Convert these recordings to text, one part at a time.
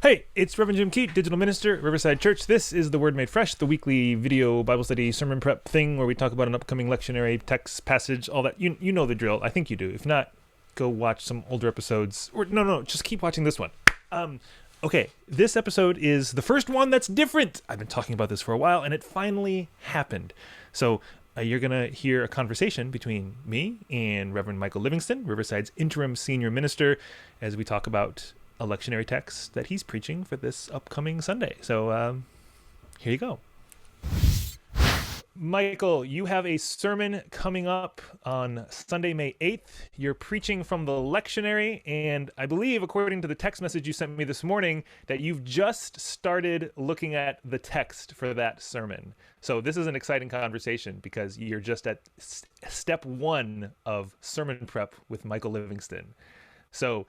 Hey, it's Reverend Jim Keat, digital minister, Riverside Church. This is The Word Made Fresh, the weekly video Bible study sermon prep thing where we talk about an upcoming lectionary text passage, all that. You know the drill. I think you do. If not, go watch some older episodes. Or no, just keep watching this one. Okay, this episode is the first one that's different. I've been talking about this for a while, and it finally happened. So you're going to hear a conversation between me and Reverend Michael Livingston, Riverside's interim senior minister, as we talk about a lectionary text that he's preaching for this upcoming Sunday. So here you go. Michael, you have a sermon coming up on Sunday, May 8th. You're preaching from the lectionary, and I believe, according to the text message you sent me this morning, that you've just started looking at the text for that sermon. So this is an exciting conversation because you're just at step one of sermon prep with Michael Livingston. So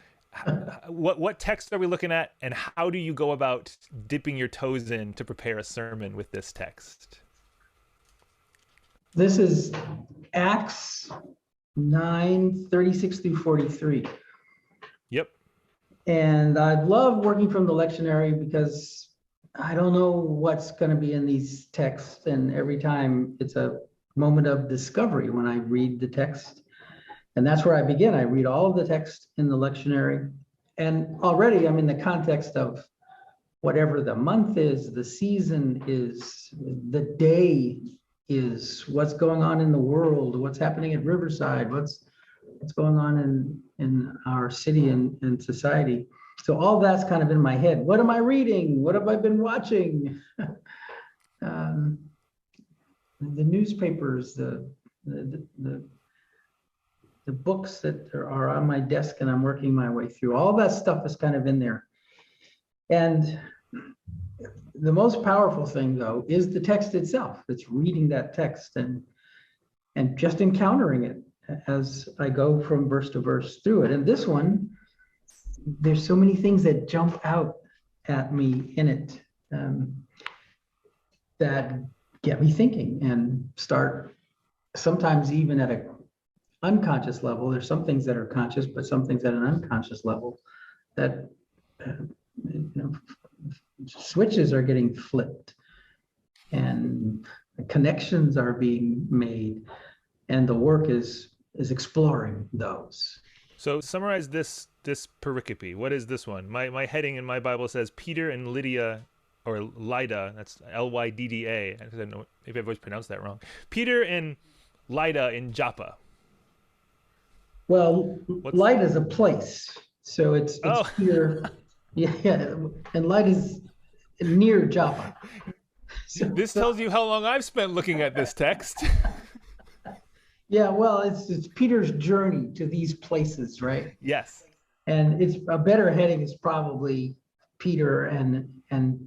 what text are we looking at, and how do you go about dipping your toes in to prepare a sermon with this text? This is Acts 9:36 through 43. Yep. And I love working from the lectionary because I don't know what's going to be in these texts. And every time it's a moment of discovery when I read the text. And that's where I begin. I read all of the text in the lectionary. And already I'm in the context of whatever the month is, the season is, the day is, what's going on in the world, what's happening at Riverside, what's going on in our city and society. So all that's kind of in my head. What am I reading? What have I been watching? The newspapers, the books that are on my desk and I'm working my way through. All that stuff is kind of in there. And the most powerful thing, though, is the text itself. It's reading that text and just encountering it as I go from verse to verse through it. And this one, there's so many things that jump out at me in it that get me thinking and start sometimes even at a unconscious level. There's some things that are conscious, but some things at an unconscious level that switches are getting flipped and connections are being made, and the work is exploring those. So summarize this pericope. What is this one? My heading in my Bible says Peter and Lydia, or Lydda. That's Lydda. I don't know, maybe I've always pronounced that wrong. Peter and Lydda in Joppa. Well, Lydda is a place, so it's here. Yeah, and Lydda is near Joppa. So this tells you how long I've spent looking at this text. Yeah, well, it's Peter's journey to these places, right? Yes. And it's a better heading is probably Peter and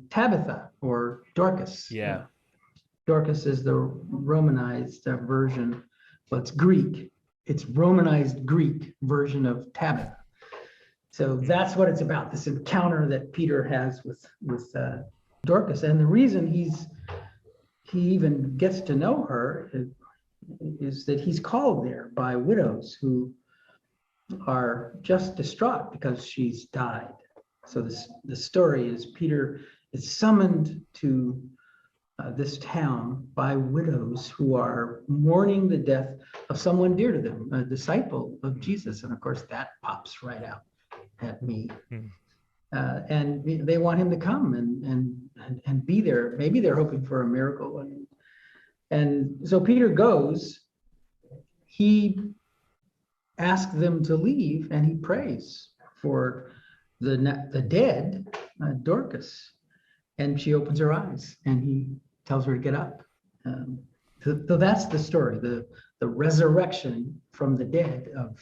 Tabitha or Dorcas. Yeah. Dorcas is the Romanized version. Well, it's Greek. It's Romanized Greek version of Tabitha. So that's what it's about, this encounter that Peter has with Dorcas. And the reason he even gets to know her is that he's called there by widows who are just distraught because she's died. So the story is Peter is summoned to this town by widows who are mourning the death of someone dear to them, a disciple of Jesus. And of course, that pops right out at me. And they want him to come and be there. Maybe they're hoping for a miracle. And so Peter goes, he asks them to leave, and he prays for the dead, Dorcas. And she opens her eyes, and he tells her to get up. So that's the story, the resurrection from the dead of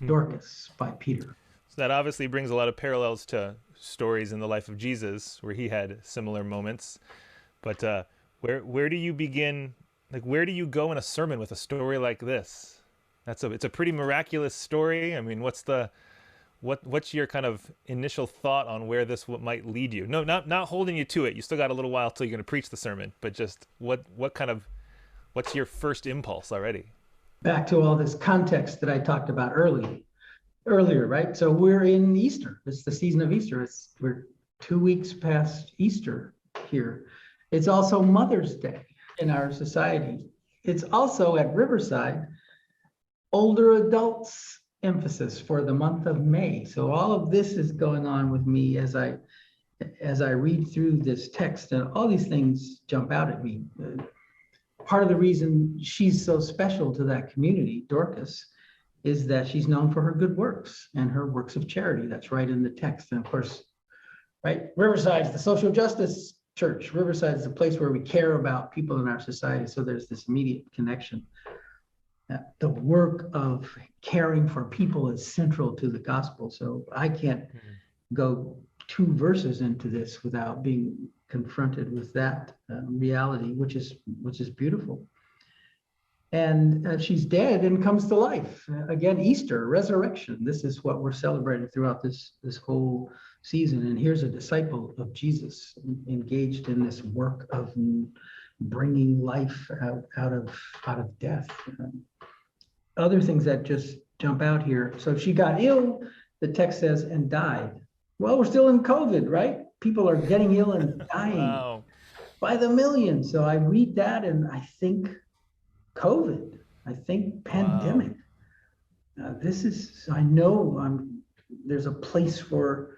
Dorcas by Peter. So that obviously brings a lot of parallels to stories in the life of Jesus where he had similar moments. But where do you begin? Like, where do you go in a sermon with a story like this? It's a pretty miraculous story. I mean, what's your kind of initial thought on where this might lead you? No, not holding you to it. You still got a little while till you're going to preach the sermon, but just what's your first impulse already? Back to all this context that I talked about earlier, right? So we're in Easter. It's the season of Easter. We're 2 weeks past Easter here. It's also Mother's Day in our society. It's also at Riverside, older adults emphasis for the month of May. So all of this is going on with me as I read through this text, and all these things jump out at me. Part of the reason she's so special to that community, Dorcas, is that she's known for her good works and her works of charity. That's right in the text. And of course, right, Riverside is the social justice church. Riverside is the place where we care about people in our society. So there's this immediate connection. The work of caring for people is central to the gospel. So I can't go 2 verses into this without being confronted with that reality, which is beautiful. And she's dead and comes to life. Again, Easter, resurrection. This is what we're celebrating throughout this whole season. And here's a disciple of Jesus engaged in this work of bringing life out of death. Other things that just jump out here. So she got ill, the text says, and died. Well, we're still in COVID, right? People are getting ill and dying Wow. by the millions. So I read that and I think COVID, I think pandemic. This is, I know there's a place for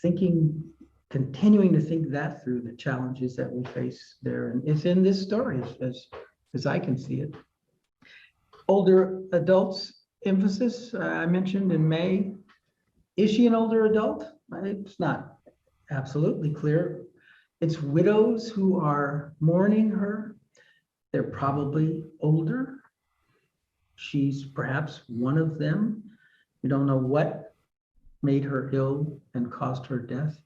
thinking, continuing to think that through the challenges that we face there. And it's in this story as I can see it. Older adults emphasis, I mentioned in May. Is she an older adult? It's not absolutely clear. It's widows who are mourning her. They're probably older. She's perhaps one of them. We don't know what made her ill and caused her death,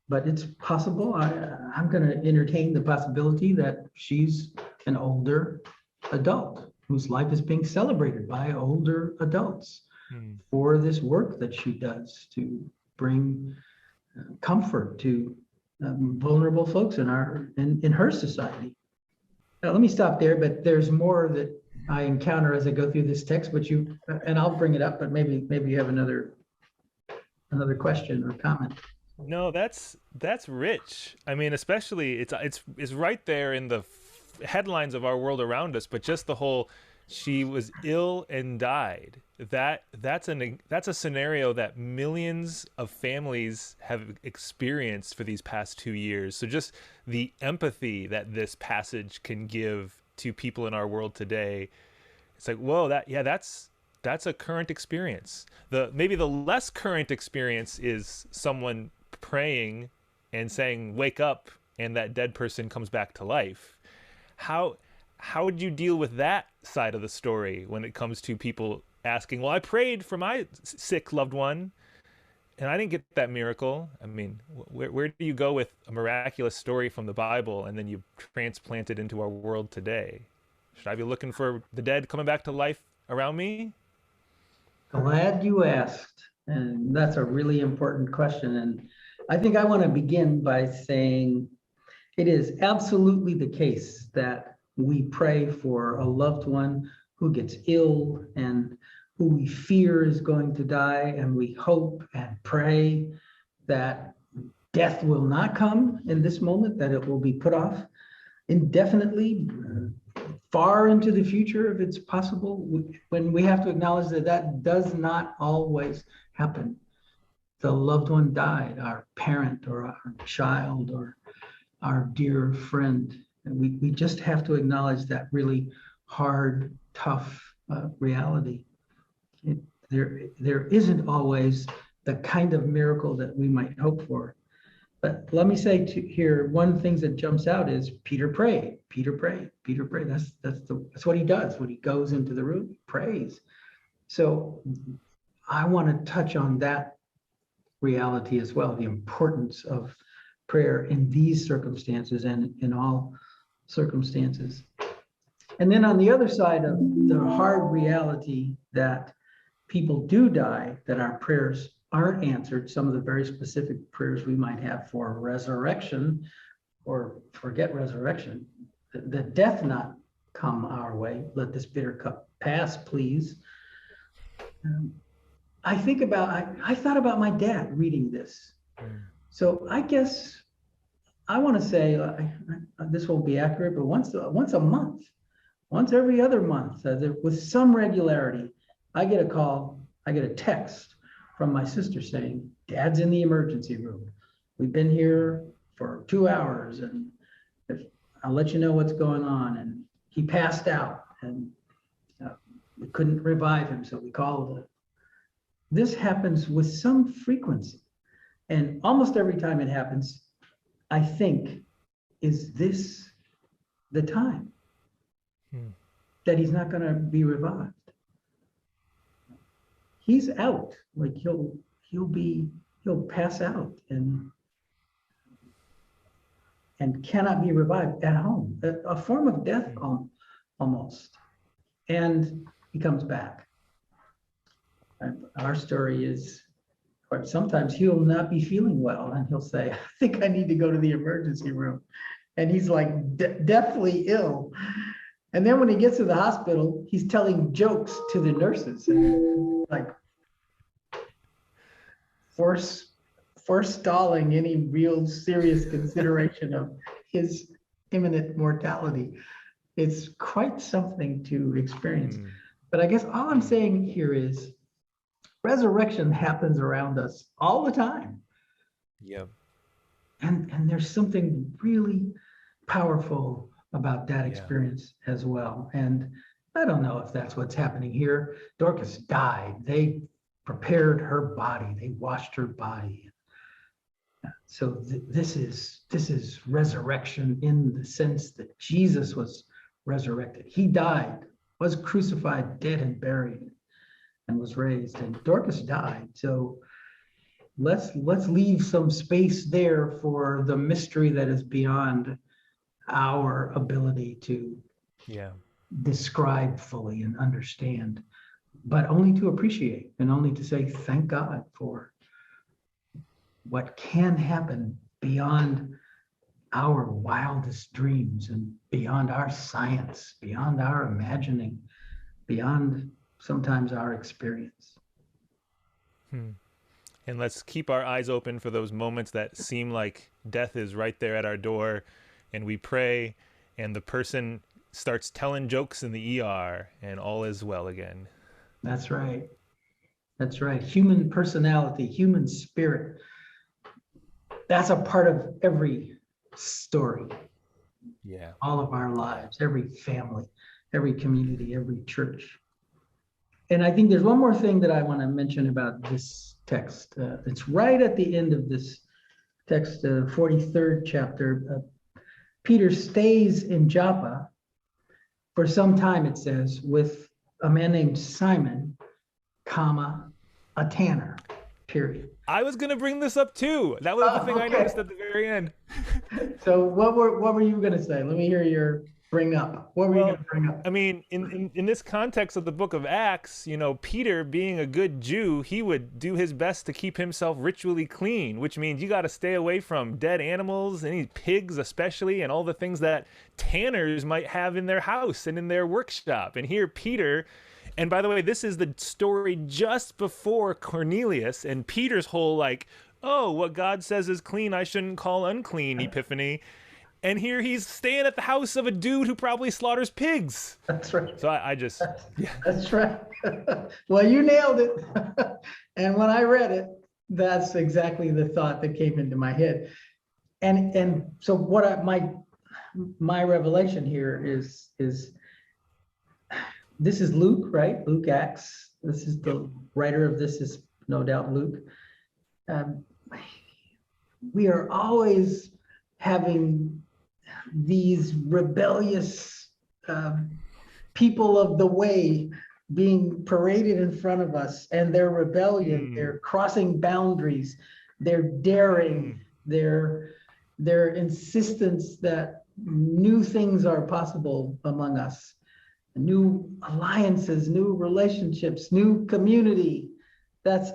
but it's possible. I'm going to entertain the possibility that she's an older adult whose life is being celebrated by older adults for this work that she does to bring comfort to vulnerable folks in her society. Now, let me stop there, but there's more that I encounter as I go through this text, but and I'll bring it up, but maybe you have another question or comment. No, that's rich. I mean, especially it's right there in the headlines of our world around us, but just the whole she was ill and died. That's a scenario that millions of families have experienced for these past 2 years. So just the empathy that this passage can give to people in our world today, it's like, whoa, that's a current experience. Maybe the less current experience is someone praying and saying, wake up, and that dead person comes back to life. How would you deal with that side of the story when it comes to people asking, well, I prayed for my sick loved one and I didn't get that miracle? I mean, where do you go with a miraculous story from the Bible and then you transplant it into our world today? Should I be looking for the dead coming back to life around me? Glad you asked. And that's a really important question. And I think I want to begin by saying it is absolutely the case that we pray for a loved one who gets ill and who we fear is going to die, and we hope and pray that death will not come in this moment, that it will be put off indefinitely, far into the future if it's possible, when we have to acknowledge that does not always happen. The loved one died, our parent or our child or our dear friend. And we just have to acknowledge that really hard, tough reality. There isn't always the kind of miracle that we might hope for. But let me say here, one of the things that jumps out is Peter prayed. Peter prayed. Peter prayed. That's what he does. When he goes into the room, he prays. So I want to touch on that reality as well, the importance of prayer in these circumstances and in all circumstances. And then on the other side of the hard reality that people do die, that our prayers aren't answered, some of the very specific prayers we might have for resurrection, or forget resurrection, the death not come our way. Let this bitter cup pass, please. I thought about my dad reading this. So I guess I want to say this won't be accurate, but once a month, once every other month, with some regularity, I get a call, I get a text from my sister saying, "Dad's in the emergency room. We've been here for 2 hours, and if, I'll let you know what's going on." And he passed out, and we couldn't revive him, so we called. This happens with some frequency, and almost every time it happens, I think, is this the time that he's not going to be revived? He's out, like he'll pass out and cannot be revived at home, a form of death almost. And he comes back. Our story is, or sometimes he'll not be feeling well and he'll say, "I think I need to go to the emergency room." And he's like deathly ill. And then when he gets to the hospital, he's telling jokes to the nurses, and like forestalling any real serious consideration of his imminent mortality. It's quite something to experience. But I guess all I'm saying here is resurrection happens around us all the time. Yeah. And there's something really powerful about that experience as well. And I don't know if that's what's happening here. Dorcas died. They prepared her body. They washed her body. So this is resurrection in the sense that Jesus was resurrected. He died, was crucified, dead, and buried, and was raised. And Dorcas died. So let's leave some space there for the mystery that is beyond our ability to describe fully and understand, but only to appreciate and only to say thank God for what can happen beyond our wildest dreams and beyond our science, beyond our imagining, beyond sometimes our experience. And let's keep our eyes open for those moments that seem like death is right there at our door, and we pray, and the person starts telling jokes in the ER, and all is well again. That's right. That's right. Human personality, human spirit. That's a part of every story. Yeah. All of our lives, every family, every community, every church. And I think there's one more thing that I want to mention about this text. It's right at the end of this text, 43rd chapter. Peter stays in Joppa for some time, it says, with a man named Simon, comma, a tanner, period. I was going to bring this up too. That was the thing I noticed at the very end. So what were you going to say? Let me hear your bring up. What were you going to bring up? I mean, in this context of the book of Acts, you know, Peter, being a good Jew, he would do his best to keep himself ritually clean, which means you got to stay away from dead animals, any pigs especially, and all the things that tanners might have in their house and in their workshop. And here Peter, and by the way, this is the story just before Cornelius, and Peter's whole like, oh, what God says is clean, I shouldn't call unclean epiphany. And here he's staying at the house of a dude who probably slaughters pigs. That's right. So I just... That's right. Well, you nailed it. And when I read it, that's exactly the thought that came into my head. And so what my revelation here is this is Luke, right? Luke Acts. This is the writer of this is no doubt Luke. We are always having these rebellious people of the way being paraded in front of us, and their rebellion, their crossing boundaries, their daring, their insistence that new things are possible among us, new alliances, new relationships, new community. That's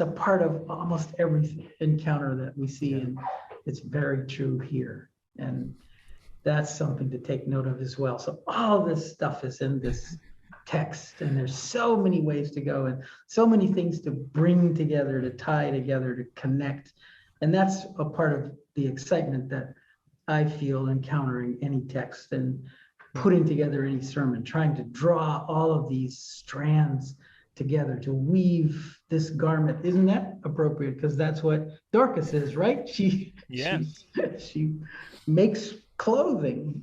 a part of almost every encounter that we see, and it's very true here. And that's something to take note of as well. So all this stuff is in this text, and there's so many ways to go and so many things to bring together, to tie together, to connect. And that's a part of the excitement that I feel encountering any text and putting together any sermon, trying to draw all of these strands together to weave this garment. Isn't that appropriate? Because that's what Dorcas is, right? Yeah. She makes clothing,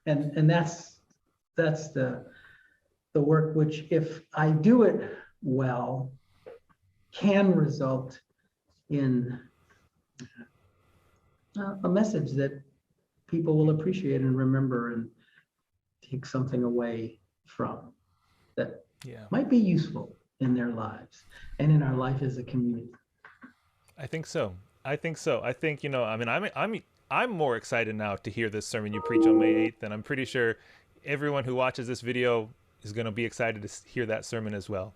and that's the work which, if I do it well, can result in a message that people will appreciate and remember and take something away from that Yeah. might be useful in their lives and in our life as a community. I think so. I think so. I think, you know, I mean, I'm more excited now to hear this sermon you preach on May 8th, and I'm pretty sure everyone who watches this video is going to be excited to hear that sermon as well.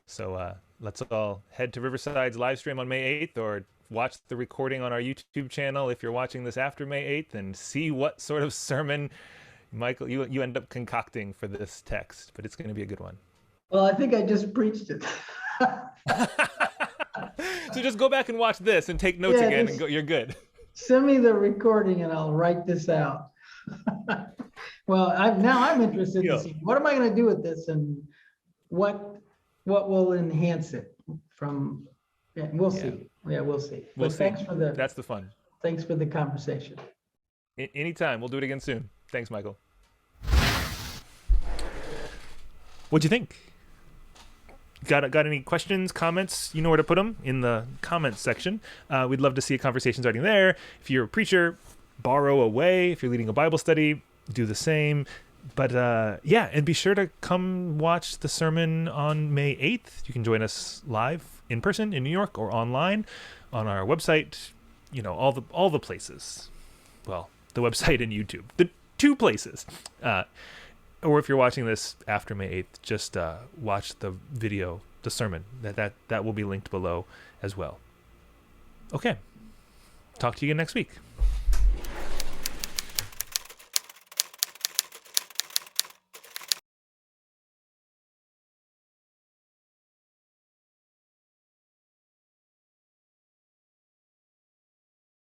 So let's all head to Riverside's live stream on May 8th, or watch the recording on our YouTube channel if you're watching this after May 8th, and see what sort of sermon, Michael, you end up concocting for this text. But it's going to be a good one. Well, I think I just preached it. So just go back and watch this and take notes again, and you're good. Send me the recording and I'll write this out. Well, now I'm interested to see what am I going to do with this, and what will enhance it from. Yeah, we'll see. Yeah, we'll see. We'll but see. Thanks for the. That's the fun. Thanks for the conversation. Anytime. We'll do it again soon. Thanks, Michael. What'd you think? Got any questions, comments? You know where to put them, in the comments section. We'd love to see a conversation starting there. If you're a preacher, borrow away. If you're leading a Bible study, do the same. But yeah, and be sure to come watch the sermon on May 8th. You can join us live in person in New York, or online on our website. You know, all the places. Well, the website and YouTube, the two places. Or if you're watching this after May 8th, just watch the video, the sermon. That will be linked below as well. Okay. Talk to you again next week.